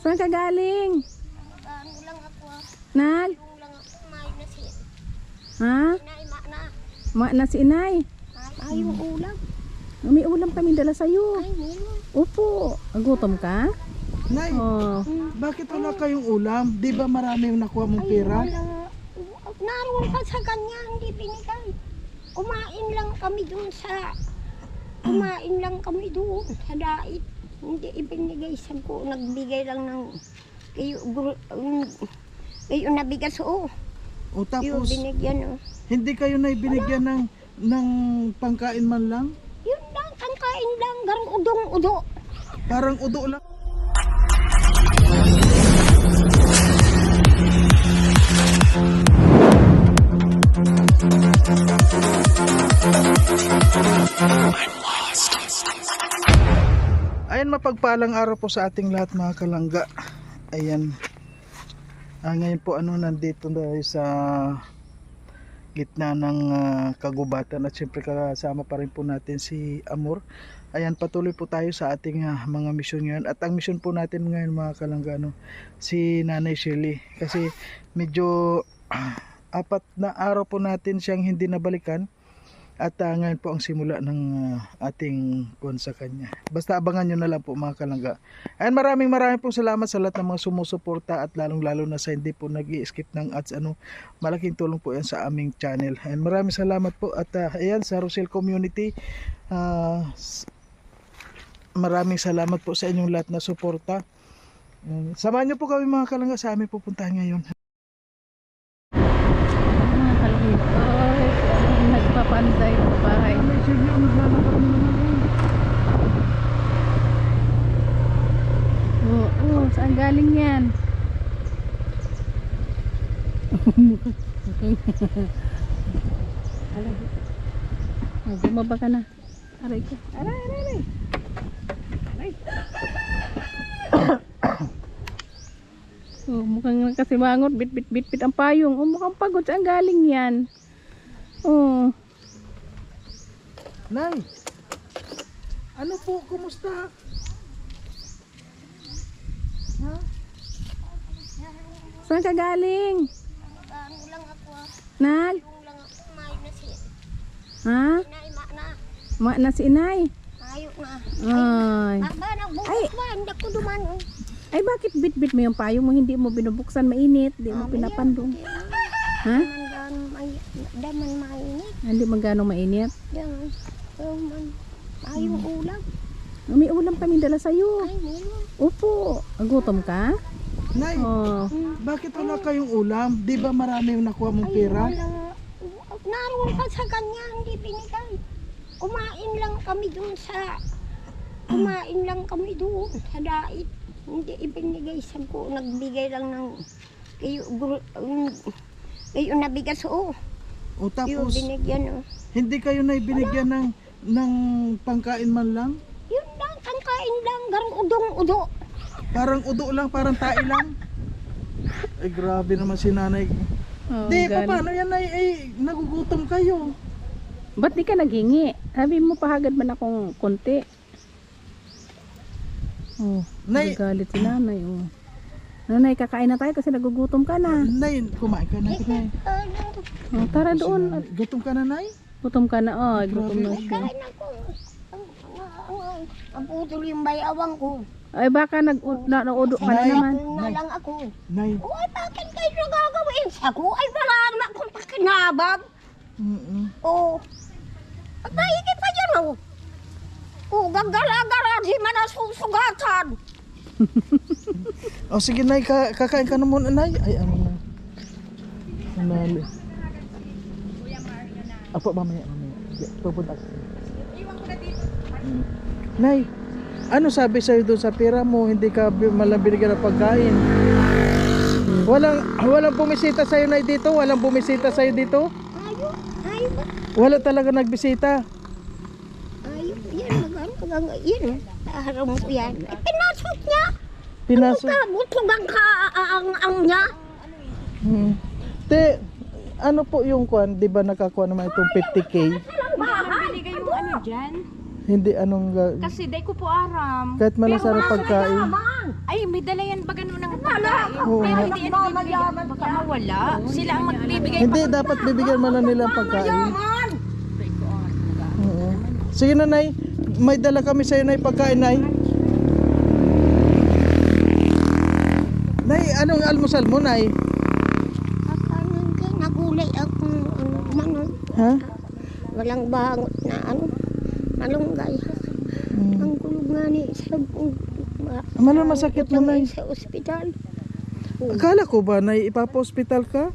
Saan ka galing? Ano lang ako. Nag? Yung lang ako. May na si. Ha? Inay, ma na. Na si inay. Ay, yung ulam. May ulam kami dala sa'yo. Ay, meron. Opo. Gutom ka? Nay, Oh. bakit wala kayong ulam? Di ba marami yung nakuha mong pera? Wala. Naroon ka sa kanya, hindi binigay. Kumain lang kami doon sa... Kumain lang kami doon sa dait. Hindi ibinigay sa ko. Nagbigay lang ng... Kayo nabigas, oo. O Yung tapos, binigyan, oh. hindi kayo na binigyan ng pangkain man lang? Yun lang, ang kain lang, garang udong-udo. Parang udo lang. Ayan, mapagpalang araw po sa ating lahat mga kalangga. Ayan. Ngayon po nandito tayo sa gitna ng kagubatan at syempre kasama pa rin po natin si Amor. Ayan, patuloy po tayo sa ating mga misyon ngayon. At ang misyon po natin ngayon mga kalanggano, si Nanay Shirley. Kasi medyo 4 na araw po natin siyang hindi nabalikan. At ngayon po ang simula ng ating kuwan sa kanya. Basta abangan nyo na lang po mga kalangga. Ayan, maraming po salamat sa lahat ng mga sumusuporta at lalong lalo na sa hindi po nag-i-skip ng ads. Malaking tulong po yan sa aming channel. Ayan, maraming salamat po. At ayan, sa Rosel Community, maraming salamat po sa inyong lahat na suporta. Samahan nyo po kami mga kalangga sa aming pupuntahan ngayon. Nagpapantay sa bahay. Oo, saan galing yan? Bumaba ka na. Aray ko. Aray. Oh, mukhang kasi mangot, bit ang payong. Oh, mukhang pagod. Saan galing yan? Oh. Nay, ano po, kumusta? Ha? Saan ka galing? Ano lang ako. Nag? Yung lang ako. May na si. Ha? Inay, ma na. Na si inay? Ayaw na. Ay. Baba, nagbukas ba? Hindi ko duman. Ay, bakit bit mo yung payong mo? Hindi mo binubuksan, mainit. Hindi mo pinapandong. Ha? Daman mainit. Hindi magano mainit. Yan. Ayong ulam. May ulam kami dala sa'yo. Ay, meron. Opo. Gutom ka? Nay, Oh. bakit wala kayong ulam? Di ba marami yung nakuha mong pera? Wala. Naroon ka sa kanya, hindi binigay. Kumain lang kami doon sa... Kumain lang kami doon sa dait. Hindi ibinigay sa ko. Nagbigay lang ng... Kayo nabigas, oo. O Yung tapos, binigyan, oh. hindi kayo na binigyan ng pangkain man lang? Yun lang, ang kain lang, garang udong-udo. Parang udo lang, parang tae lang? Ay, grabe naman si nanay. Oh, Di, galing. paano yan ay nagugutom kayo? Ba't di ka naghingi? Sabi mo, pahagad man akong konti. Oh, Nay- nagagalit si nanay. Oh. Nanay, kakain na tayo kasi nagugutom ka na. Nay, kumain ka na. Nay. Oh, tara doon. Gutom ka na, Nay? Gutom ka na. Oh, gutom na siya. Kain ako. Ang putol yung bayawang ko. Ay, baka naudo ka na Nay. naman. Na lang ako. Nay. Uy, bakit kayo nagagawin sa ko? Ay, wala naman akong pakinabang. Oo. At naigit pa dyan, oh. Oh, gagala-gala, di man nasusugatan. O sige, Nay, kakain ka na muna, Nay. Ay, ano na. Nanalo. Apo, mamaya. Pupunta ka. Iwan ko na dito. Nay, ano sabi sa'yo doon sa pera mo? Hindi ka malang binigyan ng pagkain. Walang bumisita sa'yo, Nay, dito? Walang bumisita sa'yo dito? Ayaw. Wala talaga nagbisita. Ayaw. Yan, yan. Harap ko yan. Ay, pinasok niya. Pinasok. Butugang ka ang niya. Te, ano po yung kwan? Di ba nakakuha naman itong 50K? Bahay. Binigay yung ano dyan? Hindi anong Kasi day ko po aram. kahit malasarap pagkain. Ay, may dala yan baga nun ng Oo pagkain. Pero nga. hindi yan bibigyan. Baka mawala. Sila ang magbibigay. Hindi, dapat bibigyan mo lang nila ang pagkain. Oo. Sige na, Nay. May dala kami sa'yo, Nay, pagkain, Nay. Nay, anong almusal mo, Nay? Nagulay ako manok. Ha? Walang bangot na malunggay. Ang kulog nga ni sa Ano masakit mo, Nay? sa ospital. Akala ko ba, Nay, ipapa-hospital ka?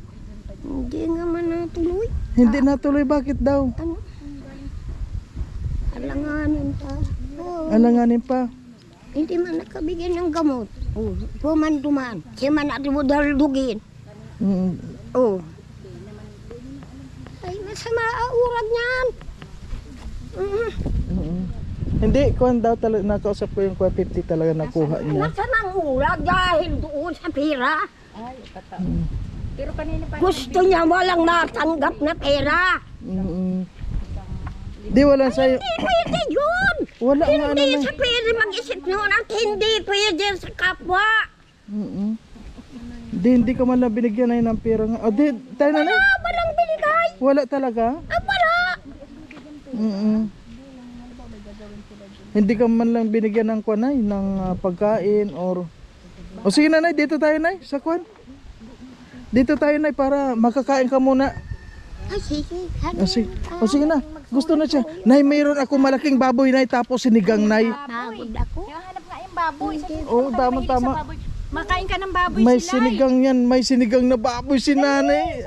Hindi nga man natuloy. Hindi natuloy, bakit daw? Ano? Alanganin pa. Oo. Alanganin pa. Hindi man nakabigyan ng gamot. Oh, puman-duman. Siya man natin mo daldugin. Mm. Oh. Ay, masama ang urag niyan. Mm. Hindi, kuhan daw talaga, nakausap ko yung kuha 50 talaga nakuha niya. Masama ang urag dahil doon sa pera. Pero kanina pa. Gusto niya walang matanggap na pera. Mm. Di wala sa'yo. Hindi pwede yun. Wala nga ano, Hindi Nay. sa pwede mag-isip noon at hindi pwede sa kapwa. Mm. Hindi ka man lang binigyan, Nay, ng pera nga. O, di, tayo na, Nay. Walang binigay. Wala talaga? Wala. Mm. Hindi ka man lang binigyan ng kuwan, Nay, ng pagkain or... O sige na, Nay, dito tayo, Nay, sa kuwan. Dito tayo, Nay, para makakain ka muna. Ay, sige. O sige na, gusto na siya. Nay, mayroon ako malaking baboy, Nay, tapos sinigang, Nay. Pagod ako. Kaya hanap nga yung baboy. Oo, tama. Makain ka ng baboy May sila. sinigang yan, may sinigang na baboy si Nanay.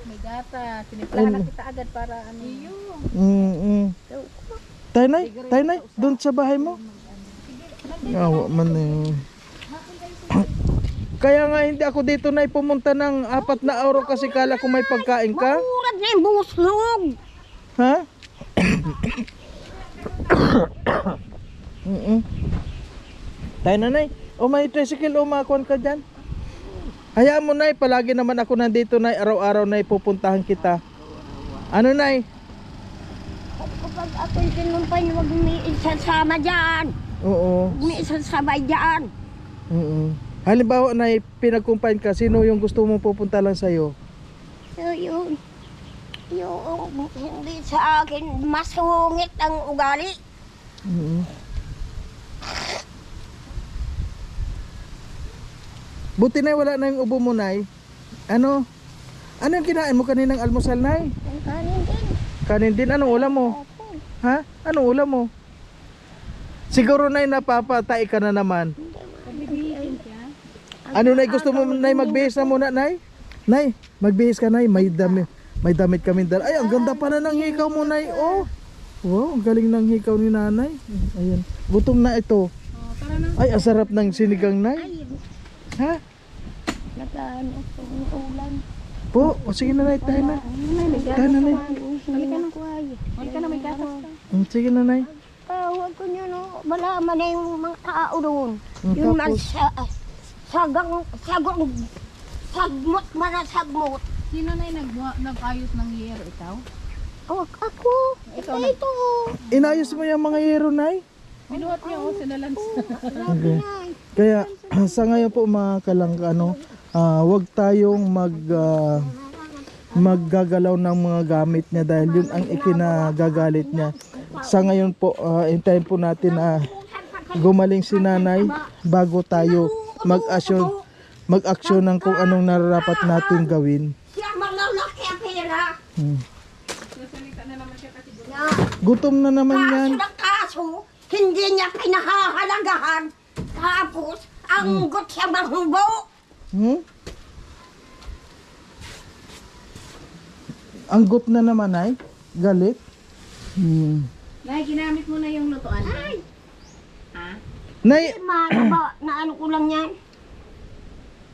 May gata. Tiniplahan na kita agad para ano. Tayo, Nay, doon sa bahay mo. Awa man eh. Kaya nga hindi ako dito, Nay, pumunta ng 4 na araw kasi kala ko may pagkain ka. Urad na yung buslog. Ha? Tayo na, Nay. O may tricycle o makuan ka dyan. Hayaan mo, Nay, palagi naman ako nandito, Nay. Araw-araw, Nay, pupuntahan kita. Ano, Nay? Kapag ako'y sinumpay, huwag may isasama dyan. Oo. May isasabay dyan. Halimbawa, Nay, pinagkumpain ka, sino yung gusto mo pupunta lang sa'yo? So, yun. Yung hindi sa akin masungit ang ugali. Buti, Nay, wala na yung ubo mo, Nay. Ano yung kinain mo kaninang almusal, Nay? Ang kanin din. Kanin din, anong ulam mo? Opo. Ha? Anong ulam mo? Siguro, Nay, napapatay ka na naman. Ano, Nay, gusto mo, Nay, magbihis na muna, Nay? Nay, magbihis ka, Nay. May damit kami dala. Ay, ang ganda pala ng hikaw mo, Nay. Oh. Wow, ang galing ng hikaw ni Nanay. Ayan. Gutom na ito. Ay, ang sarap ng sinigang, Nay. Ha? Nagano po ng ulan. Po, o sige na, Nay, tayo na. Tayo na, Nay. Halika na, may gatas ka. Sige na, Nay. Huwag ko nyo, no. Malaman na yung mga tao doon. Mm, Yung man tapos? sagmot man ang sagmot. Sino na yung nag-ayos ng yero? Ikaw? Ako. Ito. Inayos mo yung mga yero, Nay? Binuhat niya o sinalans. Okay. Kaya sa ngayon po mga kalangga, wag tayong maggagalaw ng mga gamit niya dahil yun ang ikinagagalit niya. Sa ngayon po, hintayin po natin na gumaling si Nanay bago tayo mag-aksyon ng kung anong nararapat natin gawin. Siya malalaki ang pera. Gutom na naman yan. Kaso ng kaso, hindi niya pinahahalagahan. Tapos, anggot siya mahumbo. Anggot na naman, Nay. Galit. Nay, ginamit mo na yung lutuan. Ay, Nay, ba, na ano ko lang yan.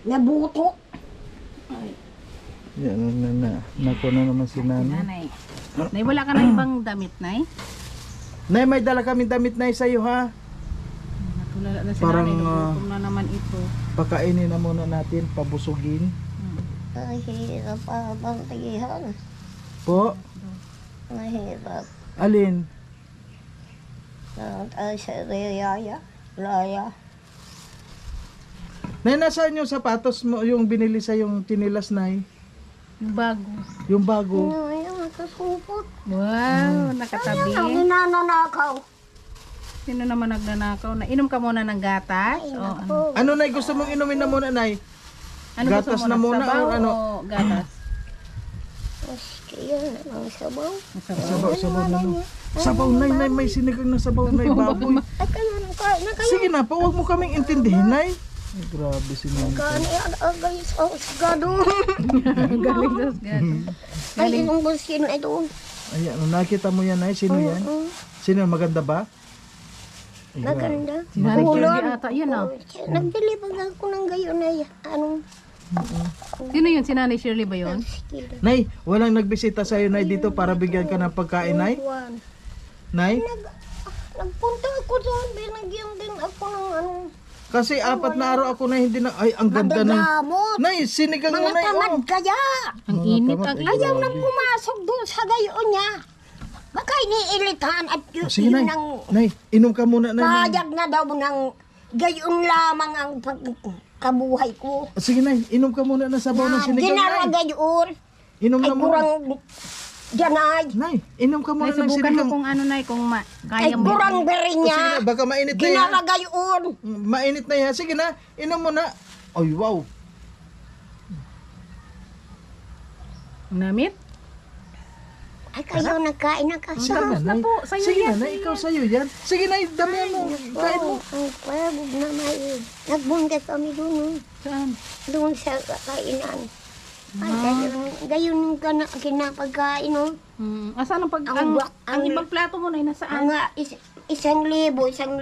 Nabuto. yan naku na naman si Nanay. Nanay. Nay, wala ka na ibang damit, Nay? Nay, may dala kami damit, Nay, sa'yo, ha? Natulala na si Parang, Nanay. Nagutom na naman ito. Pakainin na muna natin, pabusugin. Ay, hirap pa bang tigihan. Po, Mahirap. alin? Sa Raya. Raya. Nay, nasaan yung sapatos mo, yung binili sa yung tinilas, Nay? Yung bago. Yung bago. Ayun, kasupot. Wow, nakatabi. Ang inananakaw. Sino naman nagnanakaw? Inom ka muna ng gatas? Ay, O, naku. Ano, Nay, gusto mong inumin na muna, Nay? ano gusto Gatas mo? na muna Sabaw o ano? o gatas? Maski yun, ang sabaw. Sabaw, sabaw na, no? Sabaw, Nay, may sinigang na sabaw, Nay, baboy. Ay, kayo nang kain na kayo. Sige na po, huwag mo kaming intindihin, Nay. Ay, grabe si Nay. Kain agay sa usgado. Galing sa gatas. Ay, inong busin na ito. Ay, ano, nakita mo yan, Nay? Sino yan? Sino, maganda ba? Ay, grabe. Maganda. Sinanay Kulon. Shirley ata yan ah. Nagdilipag ako ng gayon na yan. Anong Sino yun? Sinanay Shirley ba yun? skill? Nay, walang nagbisita sa'yo, Nay, dito para bigyan ka ng pagkain, Nay? Juan. Nay? Nagpunta ako doon, binagyan din ako ng anong Kasi 4 na araw ako na hindi na... Ay, ang ganda ng... madagamot. Nay, sinigang mo, Mga Nay. tamad Oh. kaya. Ang Mga init, tamad, ang ay, init. Ayaw grabe. nang pumasok doon sa gayon niya. Baka iniilitan at Oh, sige, Nay. ng Nay, inom ka muna, Nay. payag na daw ng gayon lamang ang pagkabuhay ko. Sige, Nay, inom ka muna ng sabaw ng sinigang, Ginara Nay. gayon. Inom Ay na muna. kurang dyanay. Nay, inom ka muna ng Nasubukan mo sinigang. kung ano na kung Ay kaya mo. kurang beri Oh, sige niya. na, baka mainit na yan. Ginara gayon. Mainit na yan. Sige na, inom mo na. Ay, wow. Namit? Ay kayo nagkain na kasi. Sige na, Nay. po, sa'yo Sige na, yan, Nay, ikaw sa'yo yan. Sige, Nay, damihan mo. Kain mo. Ang pagod na may. Nagbungga kami doon. Saan? Doon sa kainan. Ay, gayon ka na kinapagkain, no? Asan ang pag... Ang Ang, ba- ang ang- ibang plato mo na nasaan? Mga 1,000, 1,000,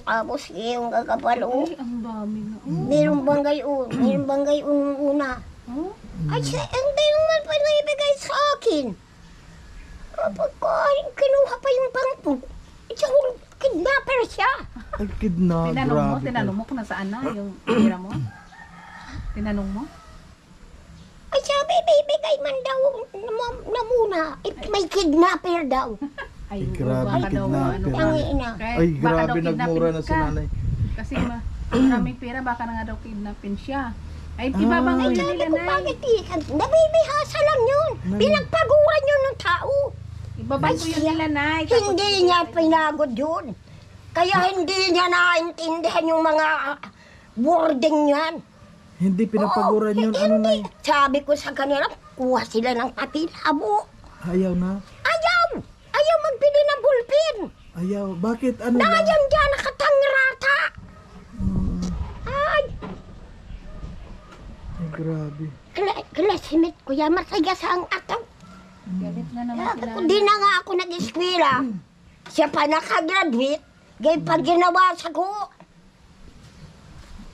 tapos yung kakapalo. Ay, ang dami na. Meron bang gayon? Meron bang gayon una? Oh, Ay, hindi naman pa naibigay sa akin. Pagkain, kinuha pa yung bangko. Isang kidnapper siya. Ay, kidna, grabe. tinanong mo kung nasaan na yung pera mo? Tinanong mo? Ay, sabi, bibigay man daw na muna. May kidnapper daw. Ay, grabe, baka daw, kidnapper. Ang ina. Ay, baka daw grabe, nagmura na kidnapin si ka. Nanay. Kasi maraming pera, baka na nga daw kidnapin siya. Ay, ibabangay Ay, na sabi nila ko, na. bakit di? Nabibihasa lang yun. Pinagpaguran yun ng tao. Ibabay ko yun nila, Nay. Hindi niya pinagod yun. Kaya hindi niya naintindihan yung mga wording yan. Hindi pinapaguran yun, ano, Nay? Sabi ko sa kanila, kuha sila ng patilabo. Ayaw na. Ayaw! Ayaw magbili ng bulpin. Ayaw. Bakit? Ano lang? Dayan dyan nakatangrata. Ay, Ay, grabe. classmate ko yan, matigas ang ataw. Galit na naman sila. Hindi na nga ako nag-eskwela. Siya pa nakagraduate. Gay pag ginawa sa ko.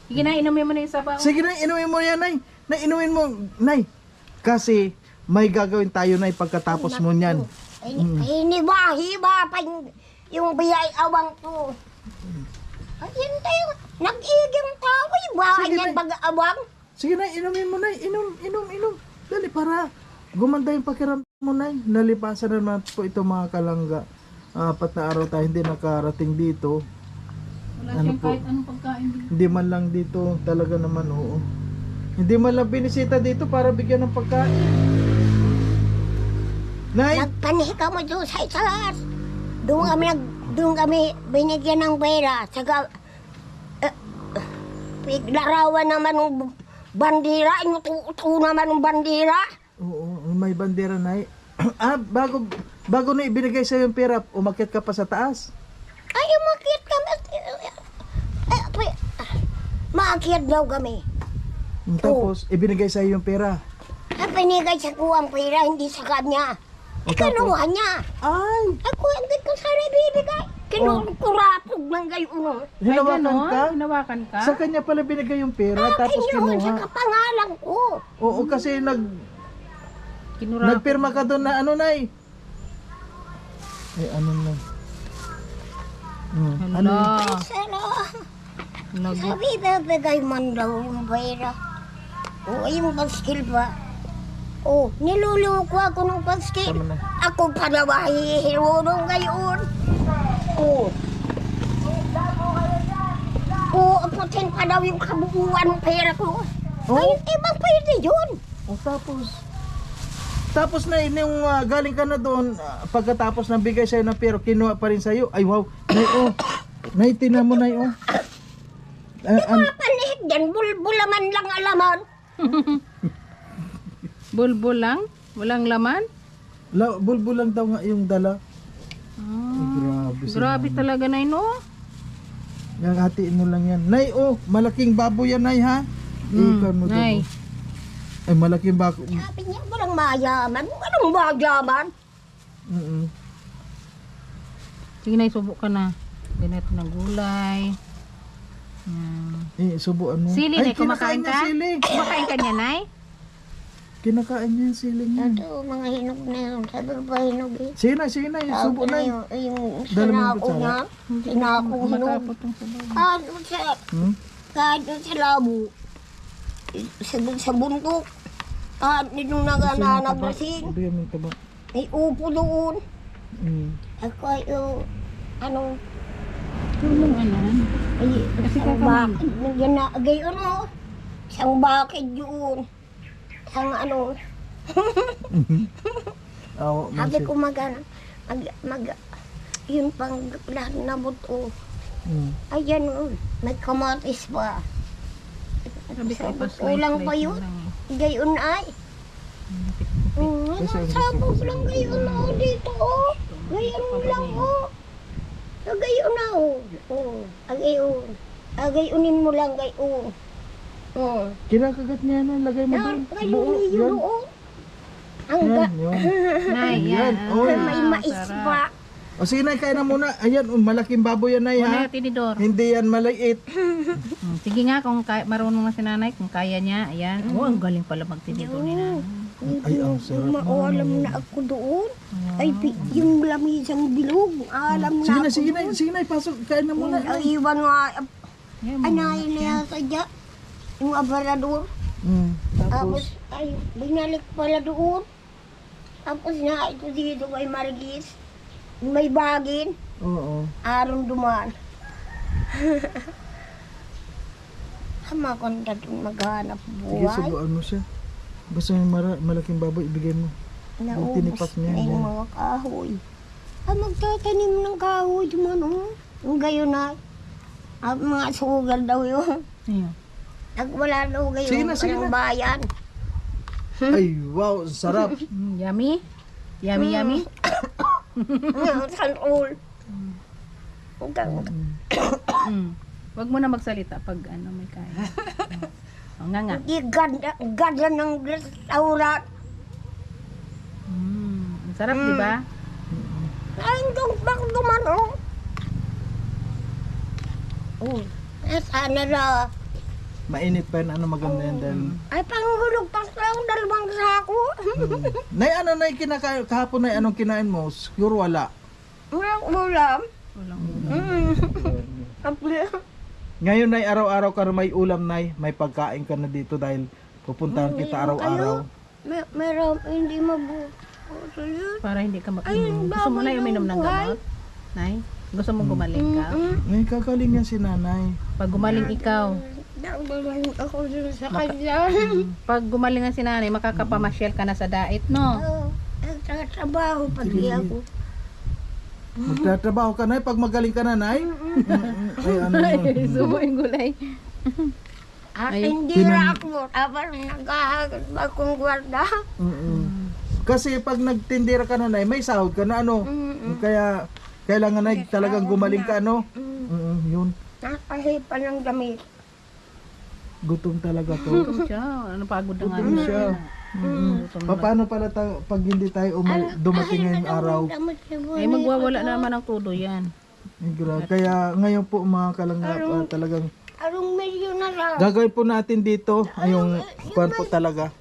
Sige na, inumin mo na yung sabaw. Sige na, inumin mo yan, Nay. Nay, inumin mo, Nay. Kasi may gagawin tayo, Nay, pagkatapos mo niyan. Hiniwa-hiwa pa yung biyay awang ko. Ay, hindi. Nag-iging tao. Iba Sige, niyan Nay. pag-awang. Sige, Nay, inumin mo, Nay. Inom. Dali, para gumanda yung pakiramdam mo, Nay. Nalipasan na naman po ito, mga kalangga. 4 na araw tayo hindi nakarating dito. Wala Ano siyang po? kahit anong pagkain dito. Hindi man lang dito, talaga naman, oo. Hindi man lang binisita dito para bigyan ng pagkain. Nay! Nagpanik mo doon sa isaas. Doon kami binigyan ng pera. Saka, larawan naman ng bandera. Inututo naman ng bandera. Oo, may bandera, Nay. Bago na ibinigay sa yung pera, umakyat ka pa sa taas. Ay, umakyat kami. Maakyat daw kami. Tapos, ibinigay sa yung pera. Ang pinigay sa kuwang pera, hindi sa kanya. O, Kinuha niya. Ay! Ako, hindi ko sana bibigay. Kinukurapog ng gayon. Hinawakan ganon? ka? Hinawakan ka? Sa kanya pala binigay yung pera, tapos Yun sa kinuha. kapangalan ko. Oo, kasi Kinurap. nagpirma ka doon na ano, Nay? Ay, ano na? Ano? Hala. Sana, Nag- sabi bibigay man daw yung pera. O, yung baskil ba? O, niluloko ako ng baskil. Tama na. Ako pa na mahihiro nung ngayon. O, 10% pa daw yung kabuuan ng pera ko. Oh? Ay, ibang pwede yun. O tapos na yung galing ka na doon, pagkatapos ng bigay sa'yo ng pera, kinuha pa rin sa'yo. Ay wow, nay oh. Nay, tinan mo nay oh. Panihig yan, bulbulaman lang alaman. Bulbul lang? Walang laman? Bulbul lang daw nga yung dala. Ah, Grabe. grabe talaga na no. Yang hatiin mo lang yan. Nay oh, malaking baboy yan nay ha. Ikan mo Nay. doon. Ay malaking baboy. Sabi niya, walang mayaman. Anong mayaman? Sige na, subo ka na. Ganito ng gulay. Subuan mo. Sili, Nay, kinakain kumakain niya ka? sili. Kumakain ka niya, Nay? Kinakain niya yung sili niya. Ito, mga hinog na yun. Sabi ko ba hinog eh? Sige na, subo na. Yung Dala mo yung sinako kutsara. niya. Sinako hinog. Kahit sa labo. Sa buntok. Kahit nitong nagananaglasing. Bigyan mo yung taba. May upo doon. Ako ay, ano, Tulong ano? ay, Kasi isang kakaman. bakit. Nagyan na, gayon o. Isang bakit yun. Isang ano. Oo, Sabi ko yun pang lahat na buto. Ayan o, may kamatis pa. Sabi ko, Kulang pa yun. Gayon ay. Sabog lang gayon na o dito o. Gayon lang o. Gayon na o. Gayon. Gayunin mo lang gayon. Kinakagat niya na, lagay mo doon. Gayon yun o. Ang Yan, yun. Nay, Yan, yan. oy. may mais pa. O sige na, kain na muna. Ayan, malaking baboy yan nay Wala ha. yung tinidor. Hindi yan maliit. Sige nga, kung marunong na si nanay, kung kaya niya, ayan. Oh, ang galing pala magtinidor ni nanay. Ay, ang sarap. Maalam na ako doon. Ay, yung lamisang bilog. Alam Sige na na, ako sige na, doon. sige na, pasok. Kain na muna. Ang iwan nga, Ayan, anayin na yan sadya. Yung abarador. Tapos, Tapos, ay, binalik pala doon. Tapos na, ito dito kay Margis. May bagin. oo. Araw duman. Hamakon ka doon maghanap Sige, buhay. subuan mo siya. Basta yung malaking baboy, ibigay mo. Naubos tinipak niya, na yung yan. mga kahoy. Magtatanim ng kahoy duman, oh. Yung gayon na. Mga sugar daw yun. Ayan. Nagwala daw gayon Sige na, sige ng na. bayan. Ay, wow, sarap. Yummy? Yummy, yummy? San all. Hanggang Wag mo na magsalita pag ano may kain. O nga nga. di ganda ng restaurant. Ang sarap, di ba? Ay, hanggang bang duman, oh. Oh, sana na. Mainit pa yun, ano maganda yan dahil. Ay, panghulog pa sa dalawang sako. Nay, ano nay, kinakain, kahapon nay, anong kinain mo? Siguro wala. Walang ulam. Walang Kapli. Ngayon nay, araw-araw ka na may ulam nay, may pagkain ka na dito dahil pupuntahan kita araw-araw. Meron, hindi mabuko yun. para hindi ka Ayun, Gusto mo na bawal uminom ng ng gamot? Nay? Gusto mo gumaling ka? Nay, kakaling yan si nanay. Pag gumaling ikaw, Dabalan ako dun sa kanya. pag gumaling ang si nanay, makakapamasyal ka na sa dait, no? Oo, nagtatrabaho pati ako. Magtatrabaho ka nay, pag magaling ka na nay. Ay, ano yun? Subo yung gulay. At Ay, hindi na ako. Tapos naghahagat akong gwarda. Kasi pag nagtindera ka na nay, may sahod ka na ano. Kaya kailangan nay talagang gumaling ka ano. Yun. Nakahipan ng damit. Gutom talaga to. Gutom siya. Ano, pagod na nga. Gutom siya. Gutom na. Paano pala pag hindi tayo dumating ngayong araw? Ay, magwawala naman ang todo yan. Ay, kaya ngayon po mga kalangap, talagang Anong milyon na lang? gagawin po natin dito ay yung kuwan po talaga.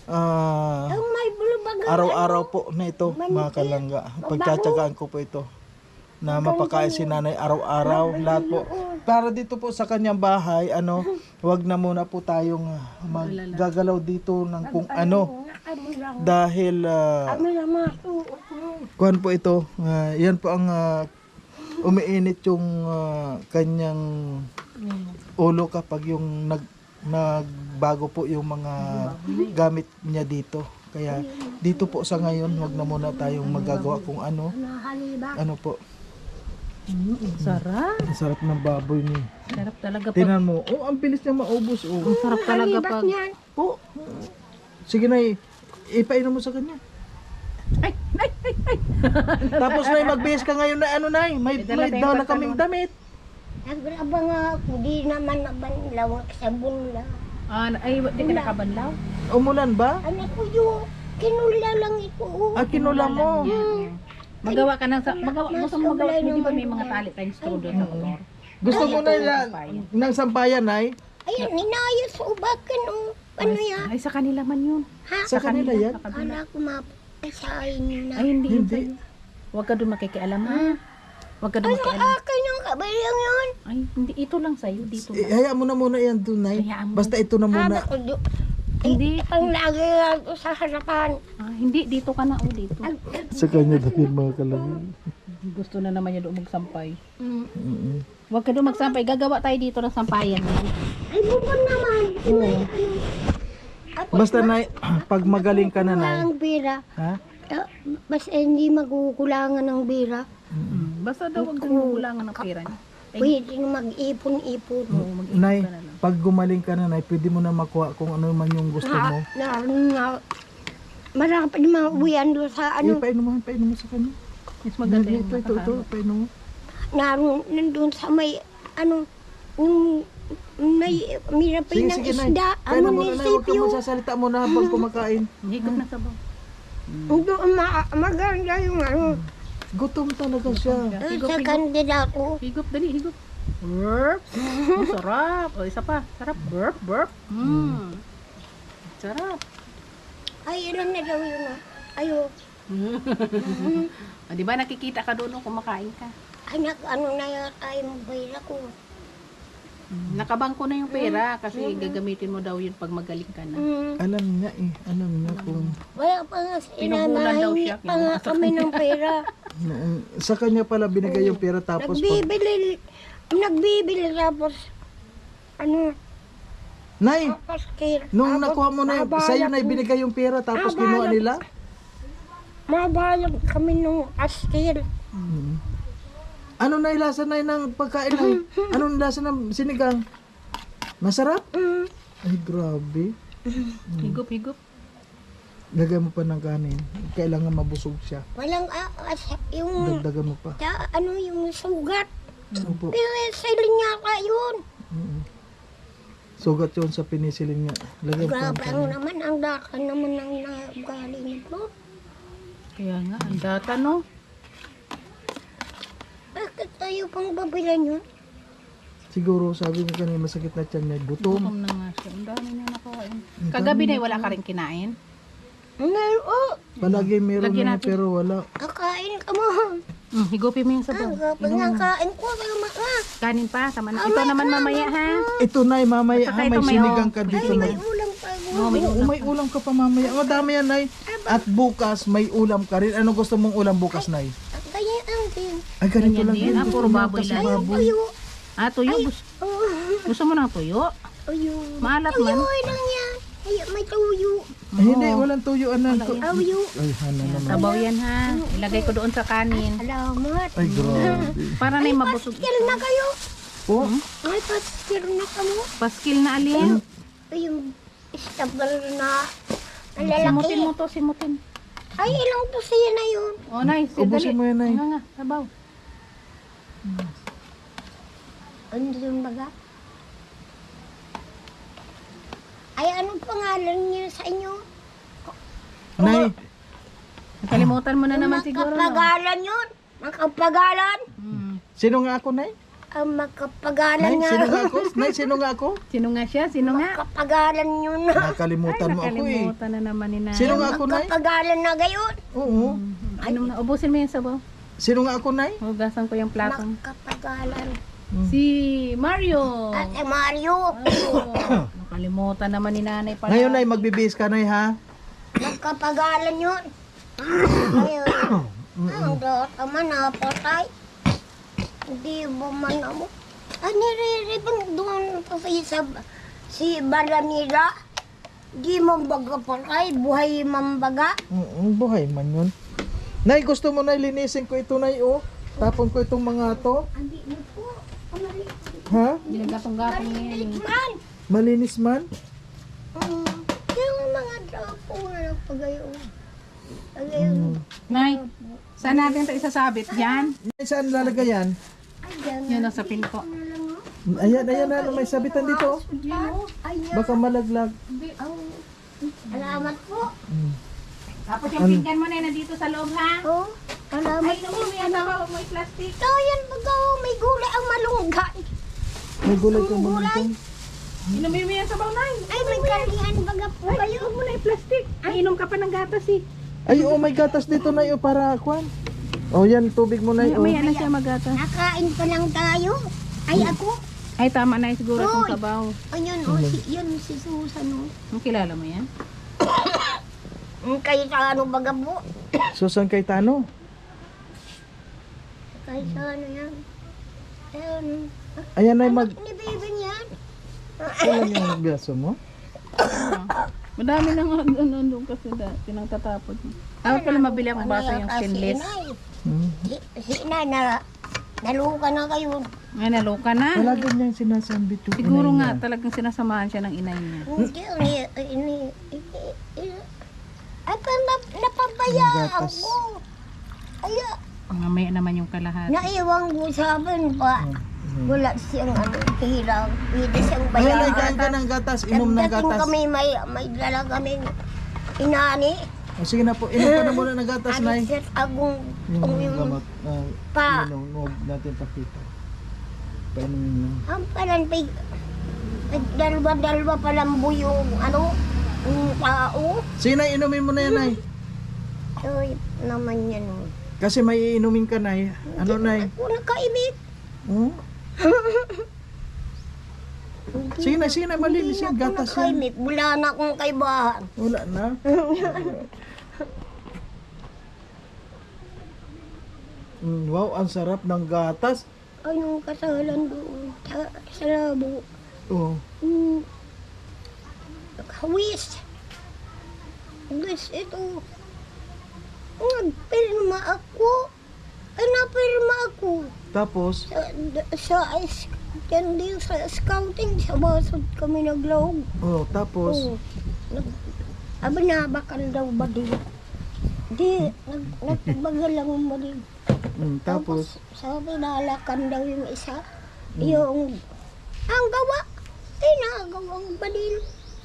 Ang may bulubagan. Araw-araw po na ito mga kalangga. Pagtsatsagaan ko po ito na mapakain si nanay araw-araw lahat po. Para dito po sa kanyang bahay, wag na muna po tayong maggagalaw dito ng kung ano. Dahil Kami na masuot mo. kuwan po ito, yan po ang umiinit yung kanyang ulo kapag yung nagbago po yung mga gamit niya dito. Kaya dito po sa ngayon, wag na muna tayong magagawa kung ano. Ano po. Sarap. Ang sarap ng baboy ni. Sarap talaga pag... Tingnan mo. Oh, ang bilis niya maubos. Oh. Ang sarap talaga pag... Oh. Sige na, ipainom mo sa kanya. Ay! Ay! Ay! Ay! Tapos na magbihis ka ngayon na ano na, may dala tayong dala pantalon. kaming damit. Nagraba nga ako, di naman nabanlaw sa bunla. Ay, di ka nakabanlaw? Umulan ba? Anak ko yun, kinula lang ito. Ah, kinula mo. Magawa ka ng... Gusto mo magawa... Hindi ba may mga tali tayong straw doon sa motor? Gusto mo na yan ng sampayan, ay? Ayan, ninayos sa ubakan, oh. Ano yan? Ay, sa kanila man yun. Ha? Sa kanila yan? Sa kabila. Kala ko mapasahin nyo na. Ay, hindi yun Hindi. sa'yo. Huwag ka doon makikialam, ha? Huwag ka doon Ano makikialam. akin yung kabayang yun? Ay, hindi. Ito lang sa'yo. Dito lang. Hayaan mo na muna yan doon, ay. Hayaan mo. Basta ito na muna. Haba ko doon. Hindi. Ang lagi lang ko sa harapan. Hindi. Dito ka na. O, dito. Sa kanya dahil mga kalangin. Gusto na naman niya doon magsampay. Mm-mm. Huwag ka doon magsampay. Gagawa tayo dito ng sampayan. Ay, bukod naman. Oo. Basta na, pag magaling ka na, nay. Ang bira. Ha? Basta hindi magukulangan ng bira. Basta daw huwag doon magulangan ng pera niya. Pwede na mag-ipon-ipon. Oo, mag-ipon Nay, ka na lang. pag gumaling ka na, nay, pwede mo na makuha kung ano man yung gusto mo. Marami pa mga uwian doon sa ano. Painom mo sa kanya. Mas maganda yung Ito, makakano. painom mo. Naroon nandun sa may ano yung may mirapay ng Sige, nay. isda. Painom Ano mo na, nay. Huwag ka munisipyo. magsasalita mo na habang kumakain. Higop na sabaw. Doon maganda yung ano. Gutom talaga siya. Higop, Sa higop. kandidato. Higop, dali, higop. Burp. Sarap. O, isa pa. Sarap. Burp, burp. Sarap. Ay, ilan na daw yun ah. Ayo. O, di ba nakikita ka doon nung kumakain ka? Anak, ano na yata yung bayra ko. Nakabangko na yung pera kasi gagamitin mo daw yun pag magaling ka na. Alam niya eh. Alam niya kung... Wala pa nga Pinuhulan daw siya, pa nga kami ng pera. Sa kanya pala binigay yung pera tapos pag... Nagbibili tapos ano, Nay, paskir. nung nakuha mo na, sa'yo na ibinigay yung pera tapos kinuha nila? Mabayag kami nung paskir. Ano na ilasa na ng pagkain na? Anong lasa ng sinigang? Masarap? Ay, grabe. Higop, higop. Lagay mo pa ng kanin. Kailangan mabusog siya. Walang yung Dagdagan mo pa. ano yung sugat. Opo. Pero sa linyaka yun. Sugat yun sa pinisilin niya. Lagay mo pa ng Grabe kanin. ang naman, ang dakan naman ang nagaling nito. Kaya nga, ang data no? Bakit tayo pang babilan yun? Siguro sabi mo kanina masakit na tiyan niya. Gutom. Gutom na nga siya. Ang dami niya nakain. Kagabi na wala ka rin kinain? Ngayon, oh, Palagi meron Lagyan na natin. pero wala. kakain ka mo. Higupin mo yung sabaw. Pagkakain ko, tama ka. Kanin pa. Tama na. Ito naman mamaya ha. Ito na mamaya At ha, saka may ito may sinigang ka Ay, dito may na. ulam pa. Oh, may Oo, ulam. may ulam ka pa mamaya. O dami yan, Nay. At bukas may ulam ka rin. Ano gusto mong ulam bukas, Nay? Ganyan ang din. Ay, ganito Ganyan lang din, yun. ah, Gusto puro mo baboy kasi lang. baboy. Ayo, Ah, tuyo. Gusto mo ng tuyo? ayo. Maalat man. Tuyo lang yan. Ay, may tuyo. Ay, hindi, walang tuyo. Ano? Ayo. Ay, hana naman. Sabaw yan ha. Ilagay ko doon sa kanin. Salamat. Ay, grabe. Para na yung mabusog. Paskil na kayo. Oh, Ay, paskil na kamo. Paskil na alin. Ay, yung istabal na Simutin lalaki. mo to, simutin. Ay, ilang to siya na yun. Oh, nice. Ubusin mo yan, Nay. Nga nga, sabaw. Ano yung baga? Ay, anong pangalan niyo sa inyo? Nay, Nakalimutan mo na naman siguro. No? Makapagalan yun. Makapagalan. sino nga ako, Nay? Ang makapagalan Nay, nga. sino nga ako? Nay, sino nga ako? Sino nga siya? Sino nga? Makapagalan yun. Nakalimutan mo ako eh. Nakalimutan na naman ni Nay. Sino nga ako, Nay? Makapagalan na gayon. Oo. Inom na. Ubusin mo yung sabaw. Sino nga ako, Nay? Hugasan ko yung plato. Makapagalan. Si Mario. Ate Mario. Oh, nakalimutan naman ni Nanay pala. Ngayon, Nay, magbibihis ka, Nay, ha? Makapagalan yun. Ngayon. Ang dot naman napatay. Hindi ba man ako? nire-ribang doon kasi si Balanira. Di mambaga palay, buhay mambaga. Buhay man yun. Nay, gusto mo na linisin ko ito, Nay, oh. Tapon ko itong mga to. Hindi mo po. Maliit. Ha? Ginagapang-gapang niya Maliit yun. man. Malinis man? Yung mga drapo na pagayon. Pagayon. Nay, saan natin ito isasabit? Yan? Nay, saan lalagay yan? Ayan. Yan ang sa pinto. Ayan, na, may sabitan dito. Ayan. Baka malaglag. Salamat po. Tapos yung pinggan mo na nandito sa loob, ha? Oh, salamat Ay, po. mo yan na mo plastic. Ito yan baga, may gulay ang malunggay. May gulay kang Gulay. malagay. Inumin mo yan sa baunay. Ay, may karihan baga po Ay, kayo. huwag mo na i-plastic. Ay, inom ka pa ng gatas eh. Ay, oh, may gatas dito, Nay, oh, para kwan. Oh, yan, tubig mo, Nay, oh. May na siya magatas. Nakain pa lang tayo. Ay, ako. Ay, tama na yun siguro itong Hoy. sabaw. Ayun, oh, yun si Susan, oh. Ang kilala mo yan? Kay sa ano baga po. Susan Cayetano. Kay sa ano yan. Ayun. Ayan, Nay, mag... Ni baby niyan. Ayan yung gaso mo. Madami na nga doon kasi dati nang tatapon. Dapat pala mabili akong baso yung stainless. Si inay na naluka na kayo. Ay, naloka na. Wala ganyan sinasambit yung Siguro inay nga niya. talagang sinasamahan siya ng inay niya. Hindi, at napabayaan Gatas. ko. Ay, Mamaya naman yung kalahati. naiwang ko sa akin pa. Wala siyang ano, hirang. Pwede siyang Ayan, Nay, bayaan. kain ka ng gatas. Inom ng Pagdating gatas. kami, may dala kaming inani. Oh, sige na po, inom ka na muna ng gatas, Nay. Alit agong Yung gamat, pa. huwag natin pakita. Painumin lang. Ang palan, dalawa-dalawa palang buyong, ano, yung tao. Sige, Nay, inumin mo na yan, Nay. Ay, naman yan, oh. Kasi may inumin ka, Nay. Ano, Nay? Ako nakaibig. Oh? Sige na, malinis yan. Gatas yan. Nakaimik. Wala na akong kaibahan. Wala na. Wow, ang sarap ng gatas. Ay, yung kasalan doon. Sa labo. Oh. Hawis. Guys, ito. Nagpirma ako. Ay, napirma ako. Tapos, Sa scouting, sa basod kami naglawag. tapos, Aba, nabakan daw ba di? Di, nagbagal lang ba di? tapos, Sabi, nalakan daw yung isa. Yung, ang gawa, ay nagawang badil.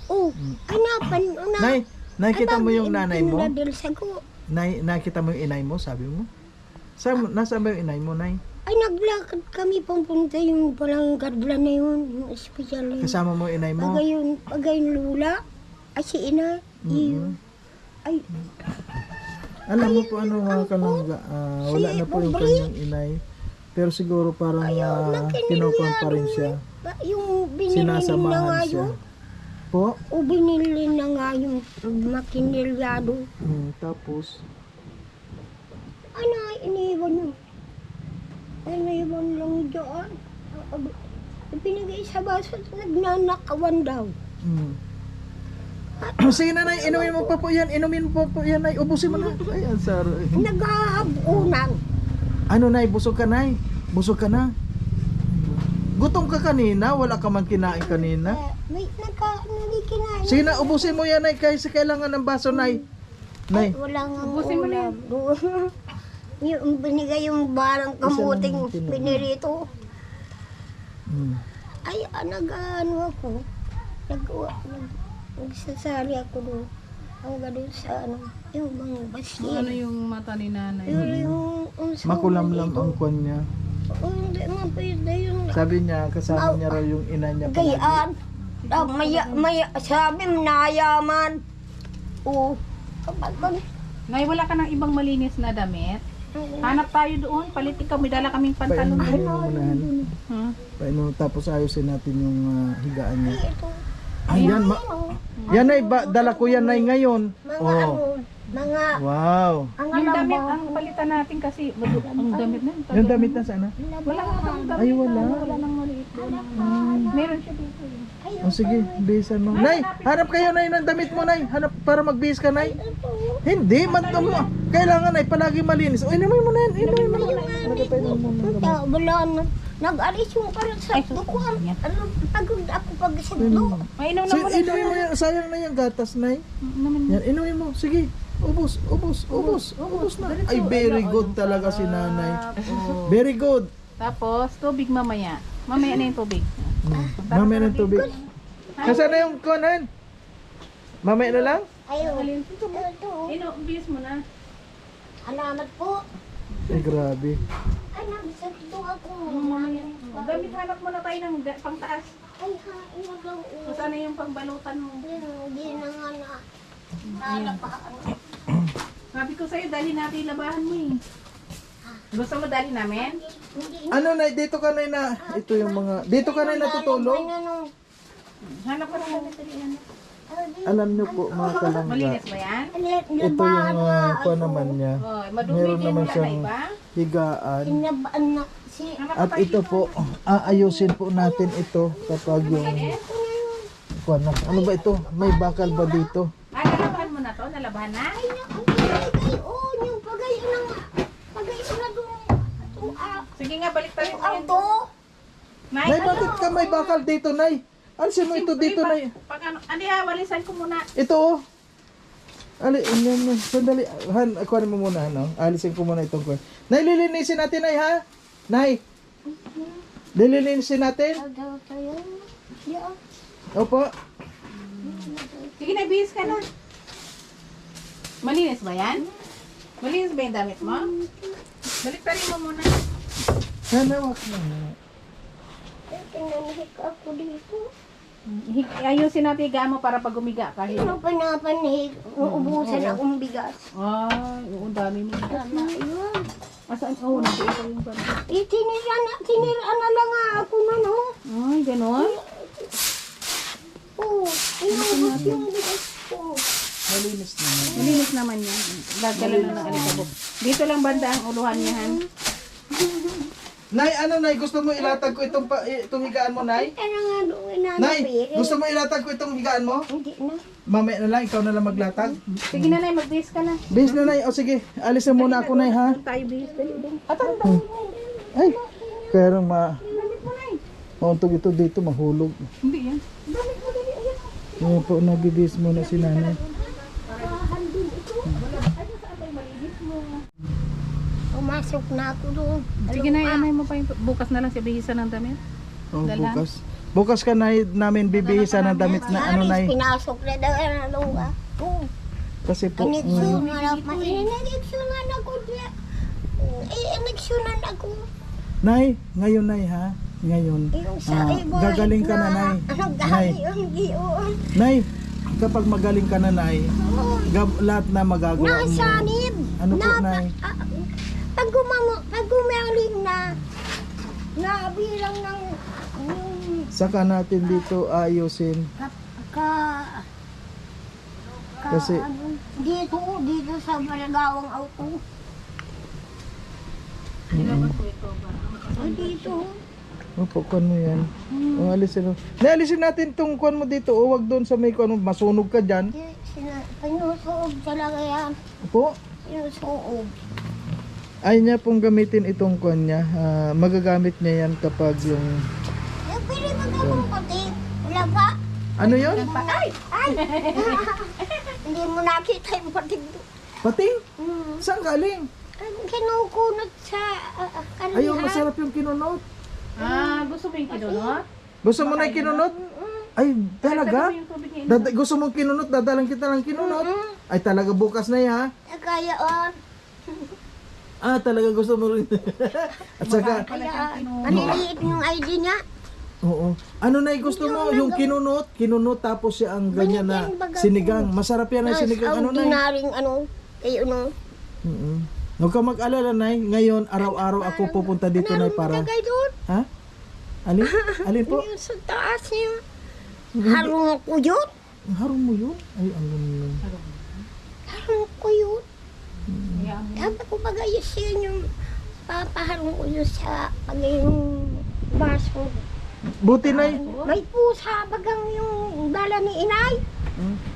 Oh, hanapan mo na. Nay, nakita mo yung nanay mo? Pinadilsa ko. Nay, nakita mo yung inay mo, sabi mo? Nasaan ba yung inay mo, Nay? Ay, naglakad kami papunta yung palang gadla na yun, yung espesyal na yun. Kasama mo yung inay mo? Pagay yung lula, ay si ina, yun. Ay, Alam mo po ano mga kalangga, wala na po yung kanyang inay. Pero siguro parang kinukuhan pa rin siya. yung binili na nga Sinasamahan siya. yun. Po? O binili na nga yung makinilyado. Tapos, Ano, iniwan yun. Iniwan lang dyan. Pinigay sa baso at nagnanakawan daw. sige na, Nay, inumin mo pa po yan. Inumin mo pa po yan, Nay. Ubusin mo na. Ay, ang sarap. Naghahabunan. Ano, Nay? Busog ka, Nay? Busog ka na? Gutom ka kanina? Wala ka man kinain kanina? May nagkinain. Sige na, ubusin mo yan, Nay. Kasi kailangan ng baso, Nay. Nay. Wala nga Ubusin mo na ulam. Yung binigay yung barang kamuting Isa lang pinirito. Hmm. Ay, nag-ano ako. Nagsasali ako doon. Hanggang doon sa ano, yung mga basil. Ano yung mata ni nanay? Yung Makulamlam ang kwan niya. Hindi nga pwede yung Sabi niya, kasama niya raw yung ina niya. gayaan. Maya, sabi, nayaman. Oo. Kapag Nay, wala ka ng ibang malinis na damit? Hanap tayo doon. Palit ikaw. May dala kaming pantalon. Painumin mo unahan. Huh? Tapos ayusin natin yung higaan niya. ito, Ayan, yan ay, dala ko yan ay ngayon. mga Oh, ano, mga, wow. ang Yung alam damit, mo, ang palitan natin kasi ang damit na yun. Yung damit na sana? Wala nga bang damit Ay, wala. Wala nang maliit Meron siya dito. O sige, bihisan mo. Nay, hanap kayo Nay ng damit mo Nay. Hanap para magbihis ka Nay. Hindi, kailangan Nay palagi malinis. O inumin mo na yan, inumin mo na. Nagkapainom mo na. Wala na. Nag-alis yung parang sa dukuhan. Ano, pagod ako pag sa duko. Mainom na So, mo na. inumin mo yan. Sayang na yung gatas Nay. Yan, inumin mo. Sige. Ubus na. Ay, very good talaga si nanay. Very good. Tapos, tubig mamaya. Mamaya na yung tubig. Mamaya ng tubig. Nasaan na yung kunan? Mamaya na lang? Ayun. Ito. Bis mo na. Alamat po. Ay, grabe. Ay, nabisagto ako. Gamit hanap mo na tayo ng pangtaas. Ay, hain na lang. So, sana yung pangbalutan mo. Hindi na nga na. Nalapaan. Sabi ko sa'yo, dali natin labahan mo eh. Gusto mo dali namin? Ano na, dito ka na ito yung mga, dito ka na natutulog? Hanap ko na natin. Alam niyo po mga kalangga, Malinis ba yan? ito yung kuha naman niya. Oh, madumi Meron din naman wala na siyang iba. higaan. Inabaan na. Si... At ito po, aayusin po natin ito kapag yung, kuha na, ano ba ito? May bakal ba dito? Ay, nalabahan mo na to? Nalabahan na? Oo, yung pagayon na nga. Pagayon na doon. Sige nga, balik tayo Yung auto. Nay, bakit ka may bakal dito, Nay? Alisin mo ito dito, Nay. Pag ano, andi ha, walisan ko muna. Ito oh. Sandali. Han, kuha mo muna, no? Alisin ko muna itong kuha. Nay, lilinisin natin, Nay, ha? Nay. Lilinisin natin? Opo. Sige na, bihis ka na. Malinis ba yan? Malinis ba yung damit mo? Balik tayo mo muna. Hanawak mo. Pinanahik ako dito. Ayusin natin higaan mo para pag umiga ka. Ano pinapanahik? Uubusan akong bigas. Ay, oo, dami mo. Tama yun. Asaan? Oo, nandito yung banda. Tinira na lang nga ako na, no? Ay, ganon? Oo, inubos yung bigas ko. Malinis naman. Malinis naman yan. Dagdalan na ng alikabok. Dito lang banda ang uluhan niya, han. Nay, ano, Nay? Gusto mo ilatag ko itong higaan mo, Nay? Kaya nga doon Nay, inanapiri. gusto mo ilatag ko itong higaan mo? Hindi na. Mamaya na lang, ikaw na lang maglatag. Sige na, Nay, mag-bihis ka na. Bihis na, Nay. O sige, alis na muna ako, Nay, ha? Tayo bihis. Dali, dali. Ay, pero mauntog ito dito, mahulog. Hindi yan. Ngayon po, nabibihis muna si nanay. Pumasok na ako doon. Sige na, anay mo pa yung bukas na lang siya bihisan ng damit. Oh, Dala. bukas. Bukas ka na namin bibihisan ng damit na ano, Nay. Pinasok na daw na luga. Oo. Kasi po, Ineksyon na lang pa. Ineksyonan ako diya. Ineksyonan ako. Nay, ngayon, Nay, ha? Ngayon, Yung sa iba. gagaling ka na, Nay. Ano Nay, galing yun? Nay, kapag magaling ka na, Nay, lahat na magagawa mo. Nasanib. Ano po, Nay? Pag gumaling na, nabilang ng yung Saka natin dito ayusin. Kasi- ano, dito sa Malagawang auto. Dito. Opo, kuan mo yan. O, alisin mo. Alisin natin tong kuan mo dito. O, wag doon sa may kuan mo. Masunog ka dyan. Pinusuog talaga yan. Opo. Pinusuog. Ayaw niya pong gamitin itong kuan niya. Magagamit niya yan kapag yung... Yung pili mo na kung pati. Wala ba? Ano yun? Ay! Ay! Hindi mo nakita yung patig doon. Pating? Saan galing? Kinukunot sa kanihan. Ayaw, masarap yung kinunot. Ah, gusto mo yung kinunot? Gusto mo na yung kinunot? Ay, talaga? Yung tubig niya. Gusto mong kinunot? Dadalang kita ng kinunot? Ay, talaga bukas na yan, ha? Kaya Talaga gusto mo rin. At saka, maliliit yung ID niya. oo. Ano na gusto mo? Yung kinunot tapos siya ang ganyan na sinigang. Masarap yan ang sinigang. Ano na? Ordinaryong kayo Huwag ka mag-alala, Nay. Ngayon, araw-araw ako pupunta dito, Nay, para... Kagay doon. Ha? Alin? Alin po? Yung sa taas niya. Harong ko yun. Harong mo yun? Ay, ano yun? Harong ko yun. Dapat ko pag-ayos yun yung papaharong ko yun sa pag yung baso. Buti Nay. May pusa bagang yung dala ni inay.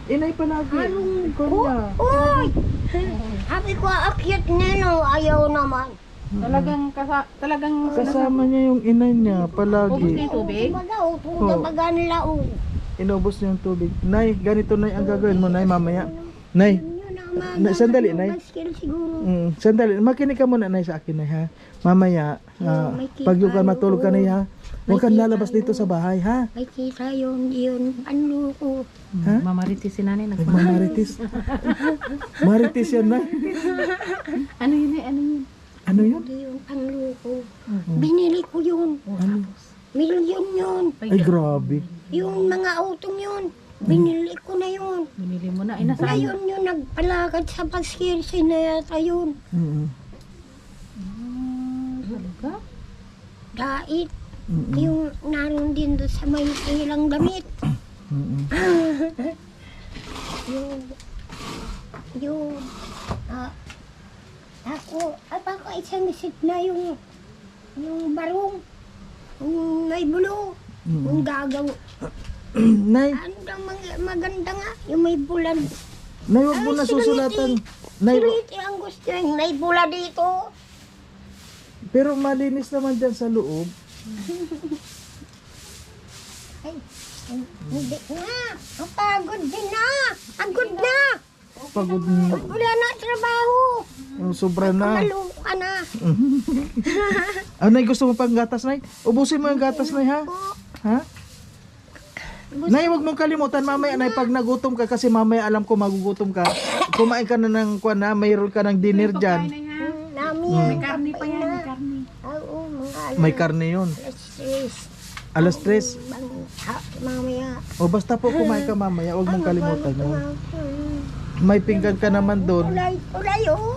Inay palagi. Halong Ikaw ko. niya. Uy! Sabi ko, akyat nino, ayaw naman. Talagang Kasama niya yung inay niya ubos palagi. na yung tubig. Baga, tuga baga nila, Inubos niya yung tubig. Nay, ganito Nay ang gagawin mo Nay mamaya. Nay, sandali, Nay. Baskil siguro. Sandali, makinig ka muna Nay sa akin Nay ha. Mamaya, may kita pag yung ka matulog ka Nay ha. Huwag kang May lalabas kita dito sa bahay ha. May kita yun, panluko. Ha? Mamaritis si nanay. Maritis. Maritis yan Nay. Ano yun eh? Ano yun? Ano yun? Hindi yun, panluko. Binili ko yun. Ano? Milyon yun. Ay grabe. Yung mga utong yun. Binili ko na yun. Binili mo na. Ay, nasaan? Ngayon yun, nagpalakad sa baskil, sinayata yun. Talaga? Dait. Yung naroon din doon sa may ilang damit. yung, ako, baka isang isip na yung barong, yung may bulo, yung gagaw. Nay, Ano daw maganda nga, yung may bulan. Nay, huwag mo na susulatan. Nay, Siliti ang gusto yung may bula dito. pero malinis naman dyan sa loob. Ay, hindi na. Pagod din na. Pagod na. Pagod na. Wala na trabaho. Sobra na. Malungko ka na. Nay, gusto mo pang gatas, Nay? Ubusin mo yung gatas, Nay, ha? Ha? Nay, huwag mong kalimutan mamaya, Nay, pag nagutom ka, kasi mamaya alam ko magugutom ka. Kumain ka na ng kwan, ha? Mayroon ka ng dinner dyan. Nami. May karne pa yan. May karne. Oo, mga May karne yun. alas 3. Alas 3. Mamaya. O basta po kumain ka mamaya, huwag mong kalimutan yun. May pinggan ka naman doon. Ulay, oh.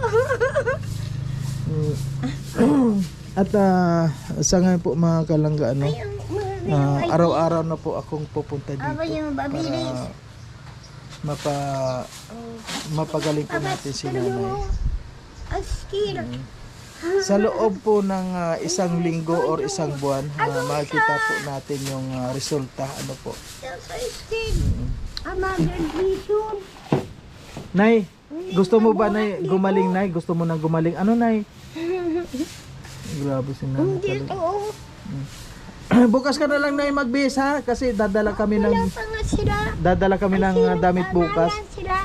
At sa ngayon po mga kalangga, ano, Ay, ang mga araw-araw na po akong pupunta dito Aba yung babilis. para mapagaling po natin si nanay. Ang skill. Sa loob po ng isang linggo or isang buwan, makikita po natin yung resulta. Ano po. Sa skill. Ang mag-graduation. Nay, gusto mo ba Nay gumaling Nay? Gusto mo nang gumaling? Ano Nay? Grabe si nanay Dito, talaga. oh. Bukas ka na lang Nay magbihis ha kasi dadala kami Wala ng pa nga sila. damit bukas. Wala sila.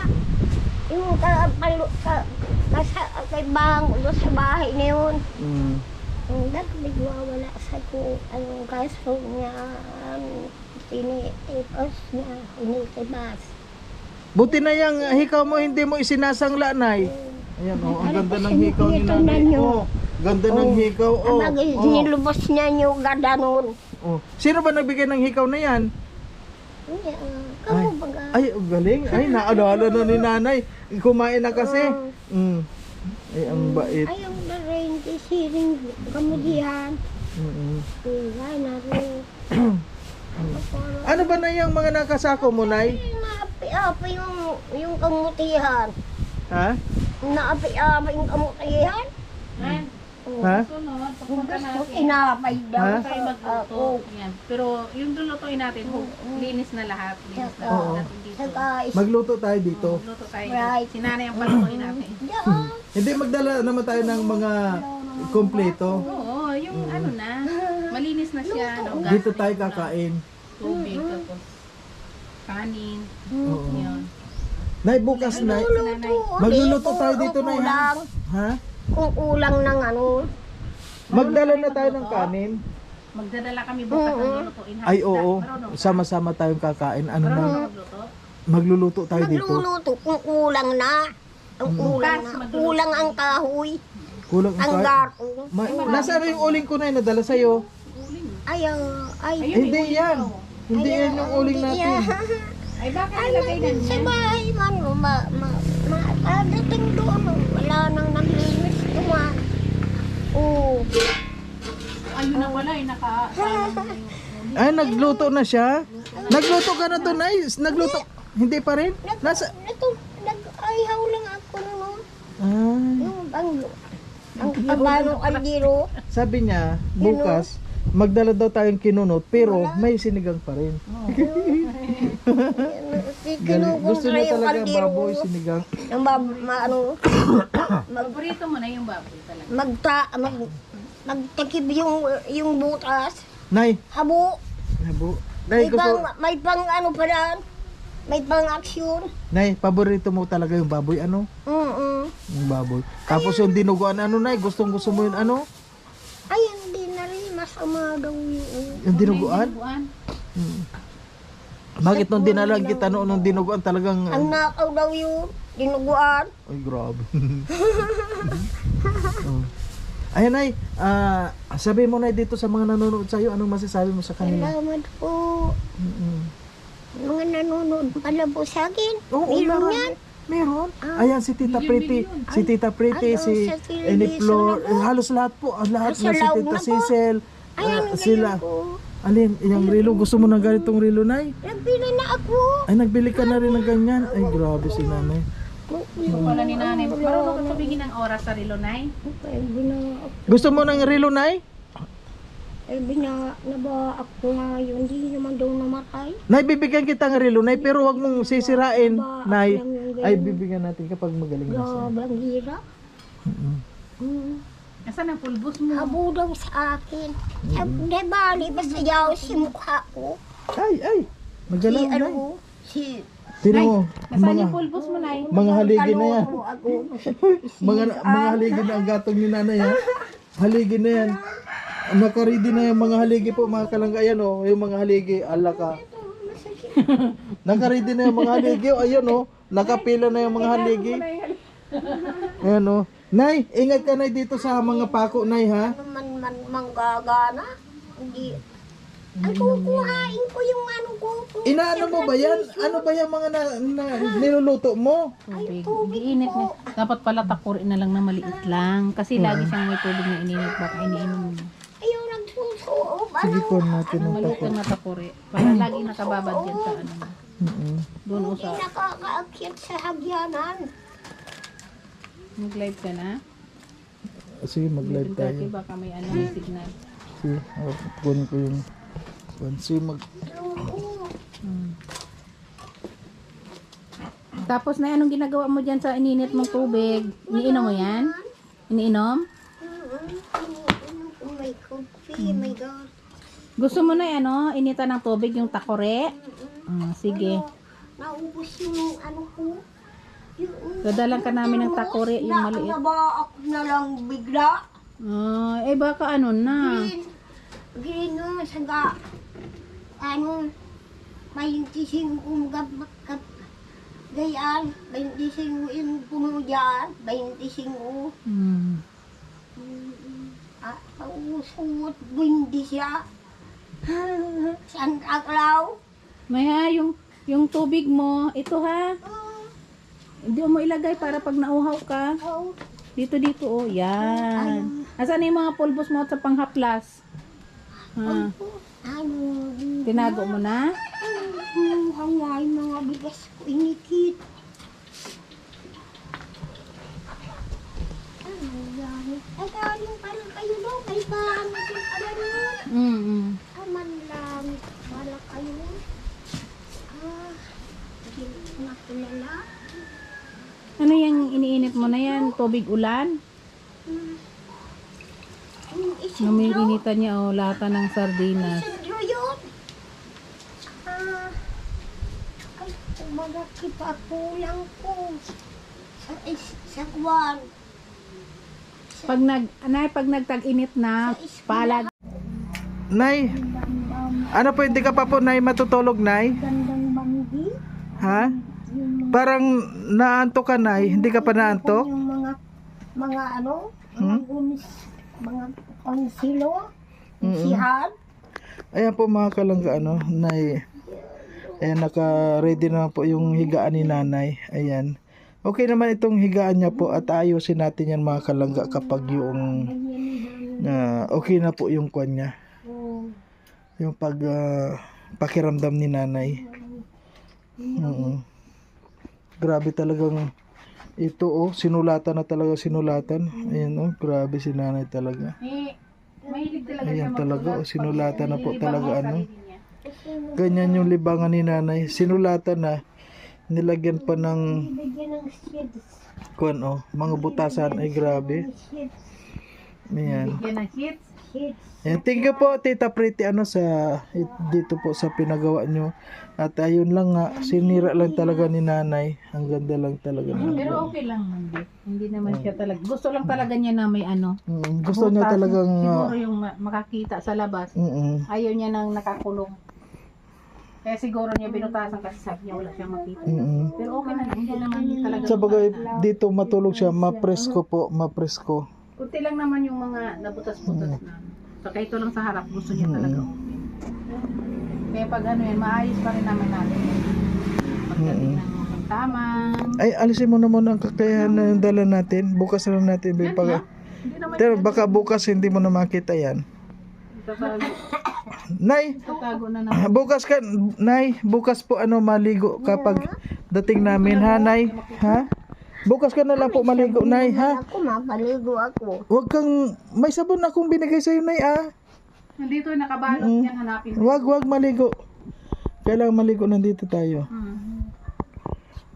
Yung kay bang doon sa bahay na yun. Bigla wala sa ko ang kaso niya. Tinitipos niya. Tinitibas. Buti na yung hikaw mo hindi mo isinasangla Nay. Ayan oh, ang ganda ng hikaw ni Ito nanay. na Oh, ganda ng hikaw. Oh, Abagay, oh, nilubos niya yung ganda nun. oh. Sino ba nagbigay ng hikaw na yan? Kamu baga. Ay, ang galing. Ay, naalala na ni nanay. Kumain na kasi. Ay, ang bait. Ay, ang daring isiring kamudihan. Ay, narin. Ano ba na yung mga nakasako mo, Nay? Naapi-api yung kamutihan. Ha? Naapi-api yung kamutihan. Ha? Gusto inapay daw. Ha? Tayo magluto. Yan. Pero yung lulutuin natin, linis na lahat. Linis na Oo. natin dito. Saka Magluto tayo dito. Luto tayo. Right. Sinanay ang palutuin natin. isda. Hindi, magdala naman tayo ng mga kompleto. Oo, yung ano na. Malinis na siya. No? Dito tayo kakain. Tubig, tapos kanin. Oo. Yun. Nay, bukas na. Magluluto tayo dito, Nay, ha? Ha? Kung ulang ng ano. Magdala na tayo ng kanin. Magdadala kami bukas ng lulutuin. Ay, oo. Sama-sama tayong kakain. Ano na? Magluto. Magluluto tayo dito. Magluluto kung ulang na. Ang ulang na. Ulang ang kahoy. Kulang Ang ang garpo. Nasaan yung uling ko na yun? Nadala sa'yo? Ay, Hindi yan. Hindi yan yung uling natin. Ay, bakit Ay, nilagay na sa niya? bahay man, dating doon, wala nang naglinis naman. Oo. Ayun na pala, nakasama na yung Ay, nagluto na siya? Nagluto ka na to, Nice? Nagluto? Hindi pa rin? Nag-ayaw lang ako noon. Ah, Yung ang kabano kaldiro. sabi niya, bukas, magdala daw tayong kinunot pero may sinigang pa rin. Gusto niya talaga baboy sinigang. Yung ano, Paborito mo na yung baboy talaga. magtakib yung butas. Nay, Habo. habo. Nay, gusto, May pang ano pa daan. May pang aksyon. Nay, paborito mo talaga yung baboy, ano? Yung baboy. Tapos yung dinuguan, ano, Nay? Gusto mo yun, ano? Ayan, hindi na rin masama daw yun. Yung dinuguan? Buwan. Bakit nung dinala kita nung dinuguan talagang... Ang nakaw daw yun. Dinuguan. Ay, grabe. Oh. Ayan, Nay. Sabi mo, Nay, dito sa mga nanonood sa'yo, anong masasabi mo sa kanila? Salamat po. Mga nanonood pala po sa akin. Oo, Meron marami. yan. Meron. Ayan, si Tita Pretty. Si Tita Pretty, si sa television Eni Flor. na po. Halos lahat po. Lahat Sa na si laog Tita na po. Cecil. Ayan, Sila. ganyan po. Alin, yung relo. Gusto mo ng ganitong relo, Nay? Nagbili na ako. Ay, nagbili ka na rin ng ganyan. Ay, grabe si nanay. Gusto pala ni nanay. Marunong ka tumingin ng oras sa relo, Nay? Gusto mo ng relo, Nay? Na ba ako nga yun? Hindi naman daw namatay. Nay, bibigyan kita ng relo, Nay, pero wag mong sisirain, Ba, Nay. alam yung Ay, ganyan. bibigyan natin kapag magaling na siya. Grabe ang hirap. Asan ang pulbos mo? Habo daw sa akin. Di bali, basta yaw si mukha ko. Ay, Si magalaw, Nay. ano, si... Tino mo, Nasaan mga, yung pulbos mo, Nay? mga haligi na yan. Kaloko ako. Mga haligi na ang gatong ni nanay, ha? Haligi na yan. Nakaready na yung mga haligi po, mga kalangga. Ayan, oh, yung mga haligi, ala ka. Nakaready na yung mga haligi, oh, ayan, oh. Nakapila na yung mga haligi. Ayan, oh. Nay, ingat ka, Nay, dito sa mga pako, Nay, ha? Manggagana. Hindi. Ang kukuhain ko yung ano ko. Inaano mo ba yan? Ano ba yung mga niluluto mo? Tubig. Iinit na. Dapat pala takurin na lang na maliit lang. Kasi lagi siyang may tubig na ininit. Baka iniinom mo. Ayaw nagsusuob. Sige, kuhan natin ng Maliit tako. lang na takuri. Para lagi nakababad yan sa ano. Doon o Hindi sa... nakakaakyat sa hagyanan. Mag-live ka na. Sige, mag-live tayo. Kasi baka may ano, may signal. Sige, kuhan ko yung... Sige, Tapos na anong ginagawa mo dyan sa ininit mong tubig? Iniinom mo yan? Iniinom? May coffee, my God. Gusto mo na ano, initan ng tubig yung takore? Sige. Naubos yung ano ko. Dadalan ka namin ng takore, yung maliit. Naba ako na lang bigla. Baka ano na. Green no, saga. Ano, may tising gayaan, 25 yung puno dyan, 25 usot, bindi siya. Santa Claus. May ha, yung tubig mo, ito ha. Hindi mo ilagay para pag nauhaw ka. Dito, oh. Yan. Asan na yung mga pulbos mo sa panghaplas? Ha? Ano, Tinago mo na? hangay mga bigas ko inikit. Ano yan? Ay, galing pa rin kayo no? May bahamit yung pala nun. Aman lang. Wala kayo. Hindi ko na kilala. Ano yung iniinit mo na yan? Tubig ulan? Namiminitan niya lata ng sardinas. Isidro yun. Ay, umaga kipakulang ko. Sa kwan. Pag nagtag-init na, palag. Nay, ano po, hindi ka pa po, Nay, matutulog, Nay? Gandang banggi. Ha? Parang naantok ka, Nay. Hindi ka pa naantok? Yung mga ano, mga konsilo, sihan. Ayan po mga kalangga, ano, Nay. Ayan, naka-ready na po yung higaan ni Nanay. Ayan. Okay naman itong higaan niya po at ayusin natin yan mga kalangga kapag yung okay na po yung kwan niya. Yung pakiramdam ni Nanay. Grabe talagang ito, sinulatan na talaga, sinulatan. Ayan, grabe si Nanay talaga. Mahilig talaga siya Ayan talaga, magsulat. sinulatan na po Nililibang talaga ang ano. sarili niya. Ganyan yung libangan ni nanay. Sinulatan na, nilagyan pa ng Bigyan ng sheets. mga butasan. Ay grabe. Sheets. Ayan. Bigyan ng hits. Sheets. Ayan, thank you po Tita Pretty dito po sa pinagawa nyo. At ayun lang nga, sinira lang talaga ni nanay. Ang ganda lang talaga. Pero okay lang naman. Hindi naman siya talaga. Gusto lang talaga niya na may ano. Gusto niya butas. talagang Siguro yung makakita sa labas. Ayaw niya nang nakakulong. Kaya siguro niya binutasan kasi sabi niya wala siyang makita. Pero okay na lang. Hindi naman talaga. Sa bagay, dito matulog siya, mapresko po, mapresko. Kunti lang naman yung mga nabutas-butas na. Saka ito lang sa harap. Gusto niya talaga okay. Kaya pag ano yan, maayos pa rin naman natin. Pagdating ng tama. Ay, alisin mo naman ang kakayahan na yung dala natin. Bukas na lang natin. Yan na. Hindi naman Pero baka bukas hindi mo na makita yan. Nay, tatago na naman. bukas po maligo kapag dating namin ha, Nay? Ha? Bukas ka na lang po maligo, Nay, ha? Ako, mapaligo ako. Huwag kang, may sabon akong binigay sa'yo, Nay, ah. Nandito nakabalot yan, hanapin mo. Huwag maligo. Kailangan maligo, nandito tayo.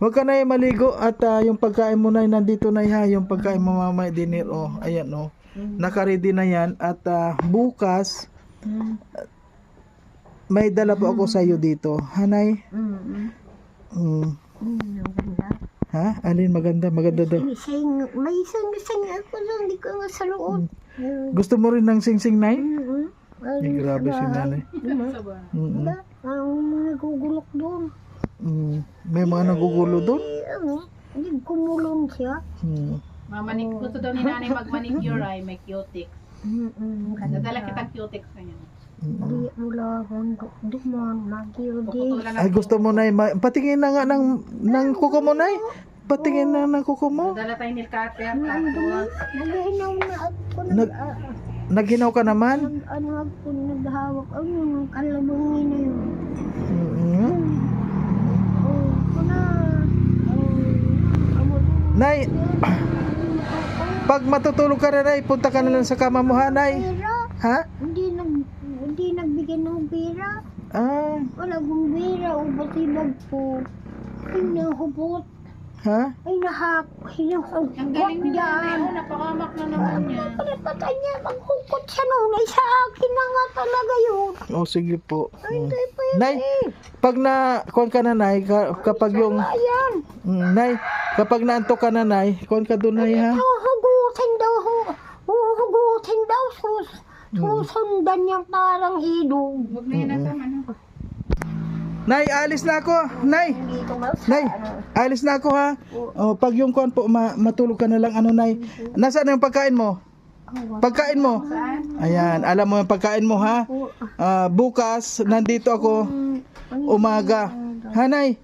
Huwag ka na maligo at yung pagkain mo na nandito na ha, yung pagkain mo mamaya dinner, ayan naka-ready na yan at bukas may dala po ako sa iyo dito, Hanay. Ha? Alin maganda daw. May isang ako doon, hindi ko nga sa loob. Gusto mo rin ng sing-sing, Nay? Ay, grabe si Nanay. Ang mga gugulok doon. May mga nagugulo doon. Hindi kumulong siya. Gusto daw ni nanay mag-manicure ay may cutics. Dadala kita cutics kanya. Hindi mula akong duman, magiyo din. Puputulan Ay, gusto mo, Nay. Patingin na nga ng kuko mo, Nay. Patingin na ng kuko mo. Dadala tayo ni cutter, tapos Naghihinaw na ako. Naghinaw ka naman? Ano ako naghawak. Ang kalabangin na yun. Nay, pag matutulog ka na, Nay, punta ka na lang sa kama mo, ha, Nay? Pera, Ha? hindi nagbigay ng pera. Ah, Wala kong pera. O batibag po. Ay nahubot. ha? Ay hinahubot ang galing ni nanay. dyan. Napakamak na naman niya. Palipatan niya. Maghukot siya noon. Ay sa akin na nga talaga yun. O, sige po. Hindi pa yun Nay, pag kuwan ka na, Nay, kapag yung, Ayan. Nay, kapag naantok ka na, Nay, kuwan ka doon, Nay, ha? Huhugutin daw. Huhugutin daw. Susundan niya parang ilog. Huwag na yun natin, ano. Nay, alis na ako. Nay, Dito mo Nay, alis na ako, ha? O, pag yung kuwan po, matulog ka na lang, Nay. Nasaan na yung pagkain mo? Pagkain mo? Ayan, alam mo yung pagkain mo, ha? Bukas, nandito ako, umaga. Ha, Nay?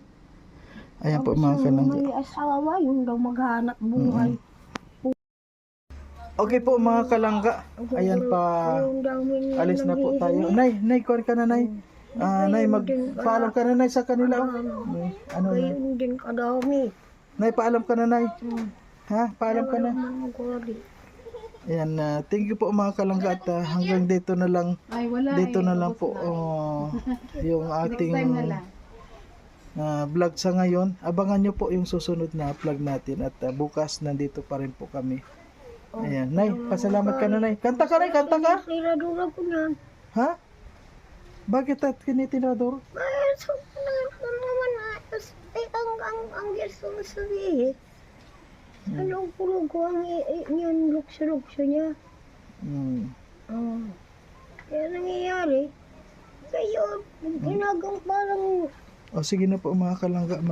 Ayan po, mga kalangga. May asawa, yung daw maghanap buhay. Okay po, mga kalangga. Ayan pa. Alis na po tayo. Nay, kuwan ka na, Nay. Nay, paalam ka na, Nay, sa kanila. Nay, ano, Nay? Gayon din kadami. Nay, paalam ka na, Nay. Ha? Paalam ka na. Ayan, thank you po, mga kalangga. At hanggang dito na lang. Ay, wala. Dito na lang po yung ating Next time na lang. vlog sa ngayon. Abangan nyo po yung susunod na vlog natin. At bukas, nandito pa rin po kami. Ayan, Nay, pasalamat ka na, Nay. Kanta ka, Nay, kanta ka. Tiradura ko na. Ha? Bakit at kinitinador? Ay, so, naman na. Ang gusto mo sabihin. Anong pulo ko ang yan, lukso-lukso niya. Kaya nangyayari. Kayo, ginagang parang O sige na po, mga kalangga.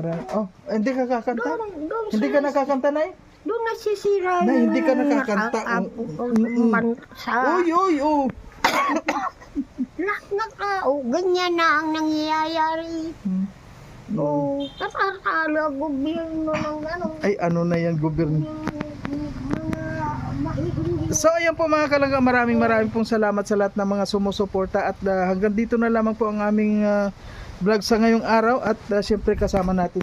Hindi ka kakanta? doon Hindi ka nakakanta, Nay? doon nasisira Nay, hindi ka nakakanta. Sa Uy, oh. lahat ng tao, ganyan na ang nangyayari. Oo, tatatalo, gobyerno ng ano. Ay, ano na yan, gobyerno. Mga mahihingi. So, ayan po, mga kalangga. Maraming pong salamat sa lahat ng mga sumusuporta. At hanggang dito na lamang po ang aming vlog sa ngayong araw. At syempre kasama natin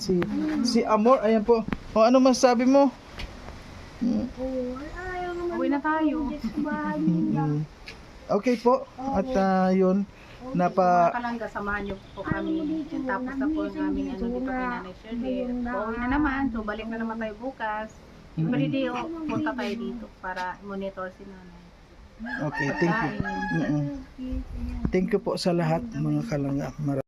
si Amor. Ayan po. O, ano masasabi mo? Uwi na tayo. Okay po. At yun, Mga kalangga, samahan niyo po kami. And tapos na po yung aming ano dito kay Nanay Shirley. Pauwi na naman. So, balik na naman tayo bukas. Every day, punta tayo dito para monitor si Nanay. Okay, thank you. Thank you po sa lahat mga kalangga.